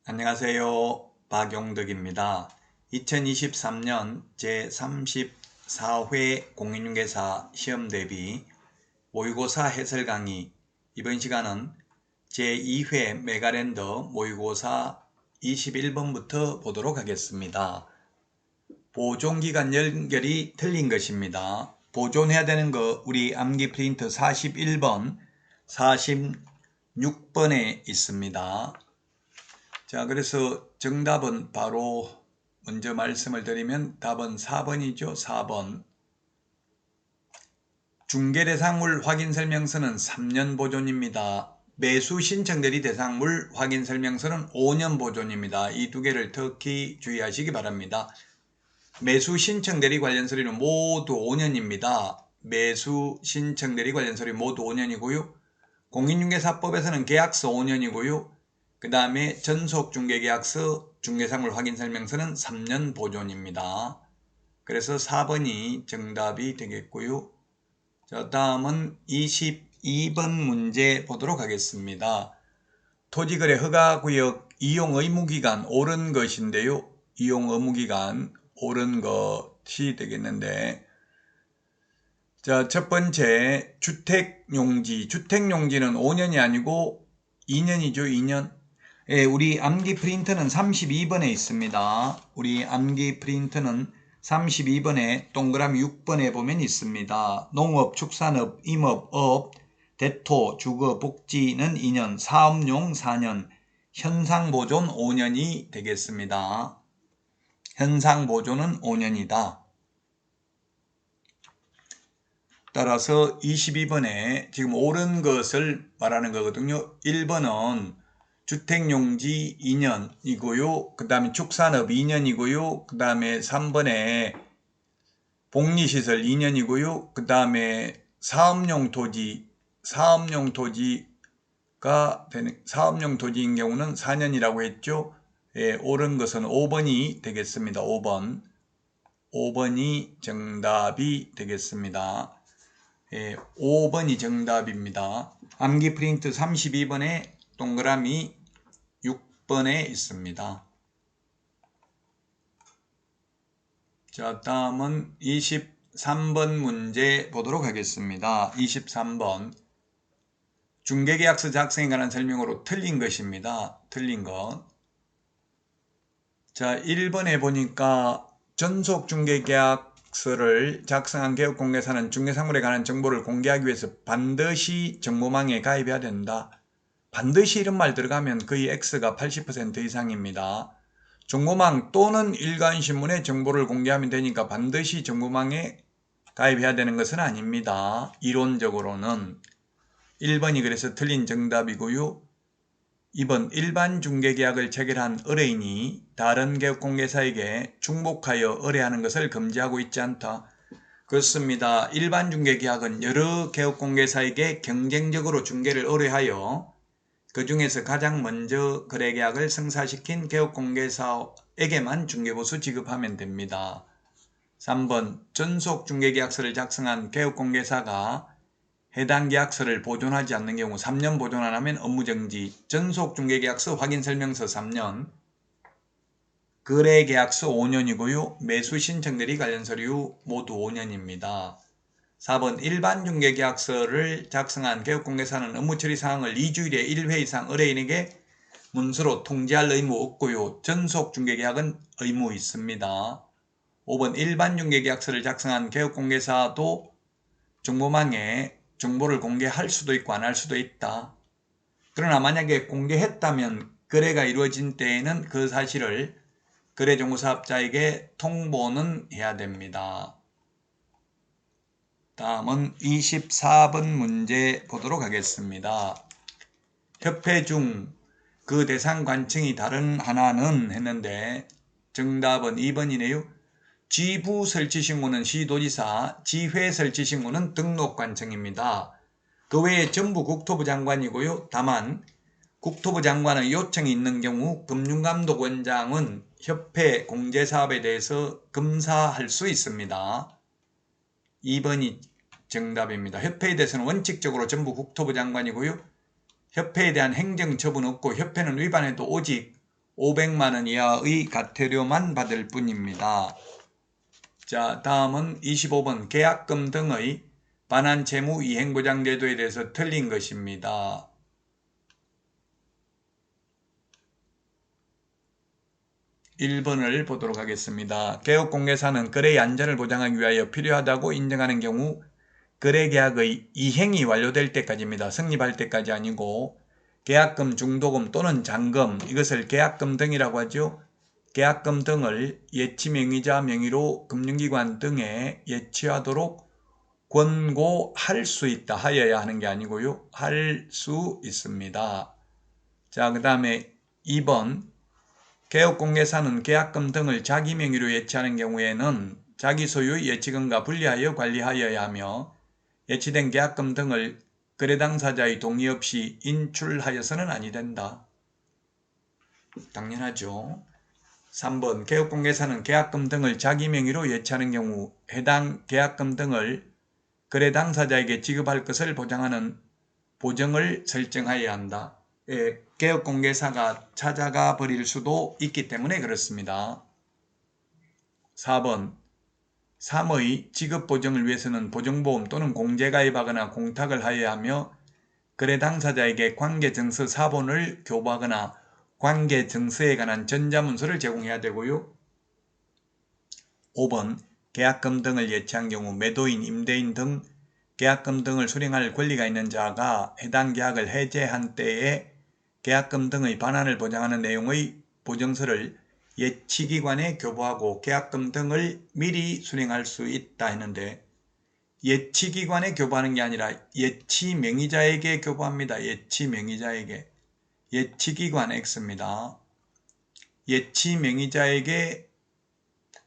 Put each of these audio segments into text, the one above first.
안녕하세요. 박용덕입니다. 2023년 제34회 공인중개사 시험 대비 모의고사 해설 강의. 이번 시간은 제2회 메가랜드 모의고사 21번부터 보도록 하겠습니다. 보존기간 연결이 틀린 것입니다. 보존해야 되는 거 우리 암기 프린트 41번, 46번에 있습니다. 자, 그래서 정답은 바로 먼저 말씀을 드리면 답은 4번이죠. 4번. 중개대상물 확인설명서는 3년 보존입니다. 매수 신청대리 대상물 확인설명서는 5년 보존입니다. 이 두 개를 특히 주의하시기 바랍니다. 매수 신청대리 관련 서류는 모두 5년입니다. 매수 신청대리 관련 서류 모두 5년이고요. 공인중개사법에서는 계약서 5년이고요. 그 다음에 전속중개계약서, 중개상물 확인설명서는 3년 보존입니다. 그래서 4번이 정답이 되겠고요. 자, 다음은 22번 문제 보도록 하겠습니다. 토지거래 허가구역 이용의무기간 옳은 것인데요. 이용의무기간 옳은 것이 되겠는데, 자, 첫 번째 주택용지. 주택용지는 5년이 아니고 2년이죠. 2년. 예, 우리 암기 프린터는 32번에 있습니다. 우리 암기 프린터는 32번에 동그라미 6번에 보면 있습니다. 농업, 축산업, 임업, 어업, 대토, 주거, 복지는 2년, 사업용 4년, 현상보존 5년이 되겠습니다. 현상보존은 5년이다. 따라서 22번에 지금 옳은 것을 말하는 거거든요. 1번은 주택용지 2년이고요. 그 다음에 축산업 2년이고요. 그 다음에 3번에 복리시설 2년이고요. 그 다음에 사업용 토지가 되는, 사업용 토지인 경우는 4년이라고 했죠. 예, 옳은 것은 5번이 되겠습니다. 5번. 5번이 정답이 되겠습니다. 예, 5번이 정답입니다. 암기 프린트 32번에 동그라미 6번에 있습니다. 자, 다음은 23번 문제 보도록 하겠습니다. 23번. 중개계약서 작성에 관한 설명으로 틀린 것입니다. 틀린 것. 자, 1번에 보니까 전속중개계약서를 작성한 개업공개사는 중개상물에 관한 정보를 공개하기 위해서 반드시 정보망에 가입해야 된다. 반드시 이런 말 들어가면 거의 X가 80% 이상입니다. 정보망 또는 일간신문에 정보를 공개하면 되니까 반드시 정보망에 가입해야 되는 것은 아닙니다. 이론적으로는. 1번이 그래서 틀린 정답이고요. 2번 일반 중개계약을 체결한 의뢰인이 다른 개업공개사에게 중복하여 의뢰하는 것을 금지하고 있지 않다. 그렇습니다. 일반 중개계약은 여러 개업공개사에게 경쟁적으로 중개를 의뢰하여 그 중에서 가장 먼저 거래계약을 성사시킨 개업공개사에게만 중개보수 지급하면 됩니다. 3번 전속중개계약서를 작성한 개업공개사가 해당 계약서를 보존하지 않는 경우 3년 보존 안 하면 업무정지, 전속중개계약서 확인설명서 3년, 거래계약서 5년이고요. 매수신청대리 관련 서류 모두 5년입니다. 4번 일반 중개계약서를 작성한 개업공개사는 업무처리 사항을 2주일에 1회 이상 의뢰인에게 문서로 통지할 의무 없고요. 전속중개계약은 의무 있습니다. 5번 일반 중개계약서를 작성한 개업공개사도 정보망에 정보를 공개할 수도 있고 안 할 수도 있다. 그러나 만약에 공개했다면 거래가 이루어진 때에는 그 사실을 거래정보사업자에게 통보는 해야 됩니다. 다음은 24번 문제 보도록 하겠습니다. 협회 중 그 대상 관청이 다른 하나는 했는데 정답은 2번이네요. 지부 설치 신고는 시도지사, 지회 설치 신고는 등록관청입니다. 그 외에 전부 국토부 장관이고요. 다만 국토부 장관의 요청이 있는 경우 금융감독원장은 협회 공제사업에 대해서 검사할 수 있습니다. 2번이 정답입니다. 협회에 대해서는 원칙적으로 전부 국토부 장관이고요. 협회에 대한 행정처분 없고 협회는 위반해도 오직 500만원 이하의 과태료만 받을 뿐입니다. 자, 다음은 25번 계약금 등의 반환 채무 이행보장 제도에 대해서 틀린 것입니다. (1번을) 보도록 하겠습니다. 개업공개사는 거래의 안전을 보장하기 위하여 필요하다고 인정하는 경우 거래계약의 이행이 완료될 때까지입니다. 성립할 때까지 아니고 계약금, 중도금 또는 잔금, 이것을 계약금 등이라고 하죠. 계약금 등을 예치명의자 명의로 금융기관 등에 예치하도록 권고할 수 있다. 하여야 하는 게 아니고요. 할 수 있습니다. 자, 그 다음에 2번 개업공개사는 계약금 등을 자기 명의로 예치하는 경우에는 자기 소유의 예치금과 분리하여 관리하여야 하며 예치된 계약금 등을 거래 당사자의 동의 없이 인출하여서는 아니 된다. 당연하죠. 3번 개업공개사는 계약금 등을 자기 명의로 예치하는 경우 해당 계약금 등을 거래 당사자에게 지급할 것을 보장하는 보정을 설정하여야 한다. 개업공개사가 찾아가 버릴 수도 있기 때문에 그렇습니다. 4번 3의 지급 보정을 위해서는 보정보험 또는 공제가입하거나 공탁을 하여야 하며 거래 당사자에게 관계증서 사본을 교부하거나 관계증서에 관한 전자문서를 제공해야 되고요. 5번 계약금 등을 예치한 경우 매도인, 임대인 등 계약금 등을 수령할 권리가 있는 자가 해당 계약을 해제한 때에 계약금 등의 반환을 보장하는 내용의 보증서를 예치기관에 교부하고 계약금 등을 미리 수령할 수 있다 했는데 예치기관에 교부하는 게 아니라 예치명의자에게 교부합니다. 예치명의자에게. 예치기관 X입니다. 예치명의자에게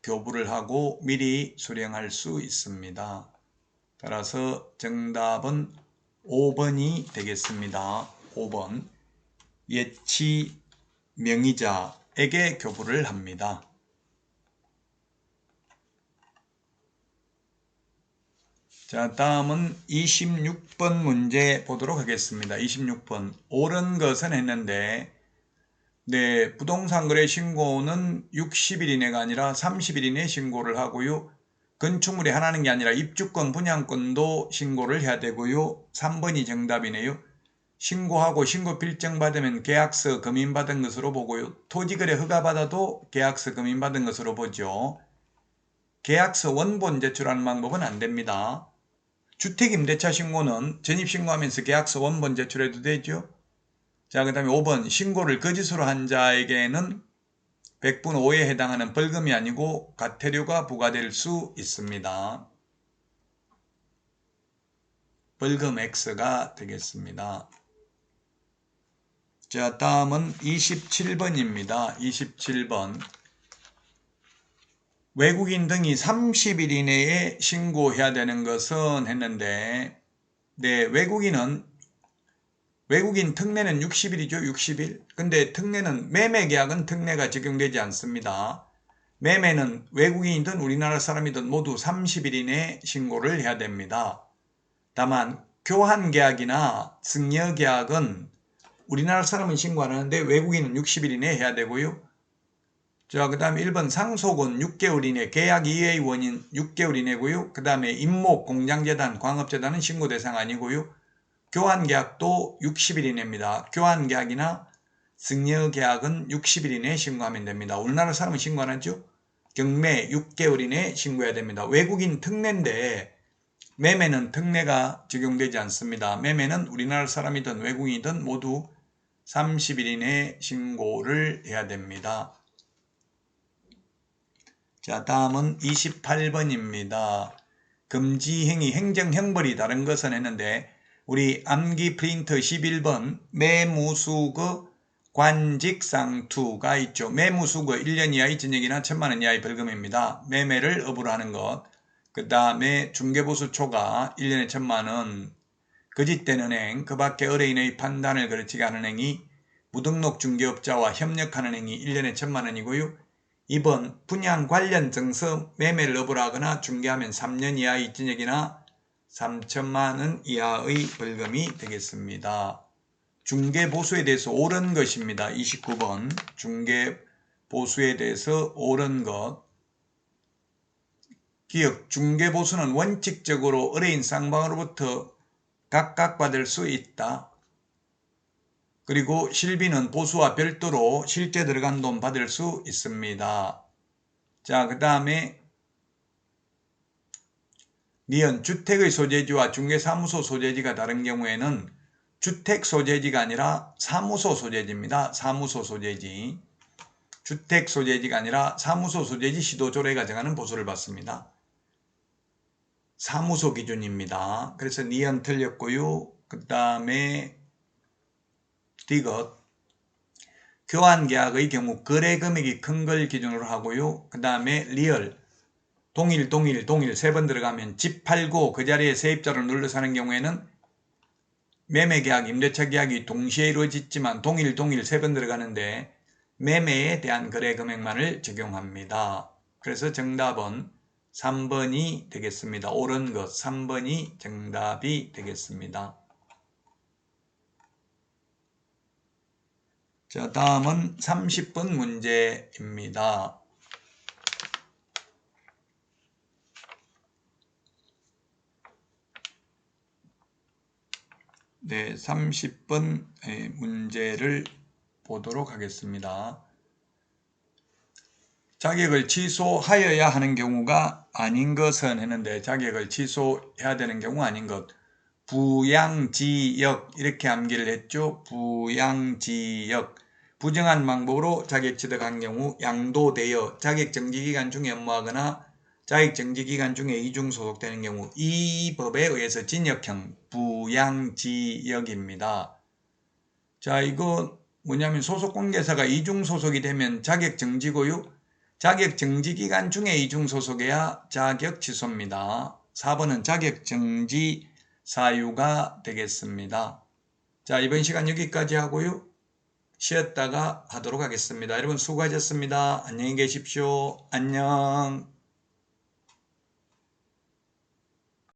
교부를 하고 미리 수령할 수 있습니다. 따라서 정답은 5번이 되겠습니다. 5번 예치명의자에게 교부를 합니다. 자, 다음은 26번 문제 보도록 하겠습니다. 26번 옳은 것은 했는데 부동산 거래 신고는 60일 이내가 아니라 30일 이내 신고를 하고요. 건축물이 하나는 게 아니라 입주권, 분양권도 신고를 해야 되고요. 3번이 정답이네요. 신고하고 신고 필증 받으면 계약서 검인받은 것으로 보고요. 토지거래 허가받아도 계약서 검인받은 것으로 보죠. 계약서 원본 제출하는 방법은 안 됩니다. 주택임대차 신고는 전입신고하면서 계약서 원본 제출해도 되죠. 자, 그 다음에 5번 신고를 거짓으로 한 자에게는 100분 5에 해당하는 벌금이 아니고 과태료가 부과될 수 있습니다. 벌금 X가 되겠습니다. 자, 다음은 27번입니다. 27번 외국인 등이 30일 이내에 신고해야 되는 것은 했는데 외국인 특례는 60일이죠. 60일. 근데 특례는 매매계약은 특례가 적용되지 않습니다. 매매는 외국인이든 우리나라 사람이든 모두 30일 이내에 신고를 해야 됩니다. 다만 교환계약이나 승여계약은 우리나라 사람은 신고 안 하는데 외국인은 60일 이내에 해야 되고요. 자, 그 다음에 1번 상속은 6개월 이내, 계약 이외의 원인 6개월 이내고요. 그 다음에 임목, 공장재단, 광업재단은 신고 대상 아니고요. 교환계약도 60일 이내입니다. 교환계약이나 승여계약은 60일 이내에 신고하면 됩니다. 우리나라 사람은 신고 안 하죠? 경매 6개월 이내에 신고해야 됩니다. 외국인 특례인데 매매는 특례가 적용되지 않습니다. 매매는 우리나라 사람이든 외국인이든 모두 30일 이내에 신고를 해야 됩니다. 자, 다음은 28번입니다. 금지행위 행정형벌이 다른 것은 했는데 우리 암기 프린터 11번 매무수거 관직상투가 있죠. 매무수거 1년 이하의 징역이나 1000만원 이하의 벌금입니다. 매매를 업으로 하는 것. 그 다음에 중개보수 초과 1년에 1000만원. 거짓된 은행, 그 밖에 의뢰인의 판단을 거르치게 하는 행위, 무등록 중개업자와 협력하는 행위 1년에 1000만원이고요. 2번 분양 관련 증서 매매를 업으로 하거나 중개하면 3년 이하의 징역이나 3천만원 이하의 벌금이 되겠습니다. 중개보수에 대해서 옳은 것입니다. 29번 중개보수에 대해서 옳은 것. 기억, 중개보수는 원칙적으로 의뢰인 쌍방으로부터 각각 받을 수 있다. 그리고 실비는 보수와 별도로 실제 들어간 돈 받을 수 있습니다. 자, 그 다음에 니은, 주택의 소재지와 중개사무소 소재지가 다른 경우에는 주택 소재지가 아니라 사무소 소재지입니다. 사무소 소재지. 주택 소재지가 아니라 사무소 소재지 시도조례가 정하는 보수를 받습니다. 사무소 기준입니다. 그래서 니은 틀렸고요. 그 다음에 디귿, 교환계약의 경우 거래 금액이 큰 걸 기준으로 하고요. 그 다음에 리얼, 동일 세 번 들어가면 집 팔고 그 자리에 세입자를 눌러서 하는 경우에는 매매계약, 임대차계약이 동시에 이루어지지만 동일 세 번 들어가는데 매매에 대한 거래 금액만을 적용합니다. 그래서 정답은 3번이 되겠습니다. 옳은 것 3번이 정답이 되겠습니다. 자, 다음은 30분 문제입니다. 네, 30분 문제를 보도록 하겠습니다. 자격을 취소하여야 하는 경우가 아닌 것은 했는데 자격을 취소해야 되는 경우 아닌 것. 부양지역 이렇게 암기를 했죠. 부양지역. 부정한 방법으로 자격 취득한 경우 양도되어 자격정지기간 중에 업무하거나 자격정지기간 중에 이중 소속되는 경우 이 법에 의해서 징역형 부양지역입니다. 자, 이거 뭐냐면 소속관계사가 이중 소속이 되면 자격정지고요. 자격정지기간 중에 이중 소속해야 자격 취소입니다. 4번은 자격정지 사유가 되겠습니다. 자, 이번 시간 여기까지 하고요. 쉬었다가 하도록 하겠습니다. 여러분 수고하셨습니다. 안녕히 계십시오. 안녕.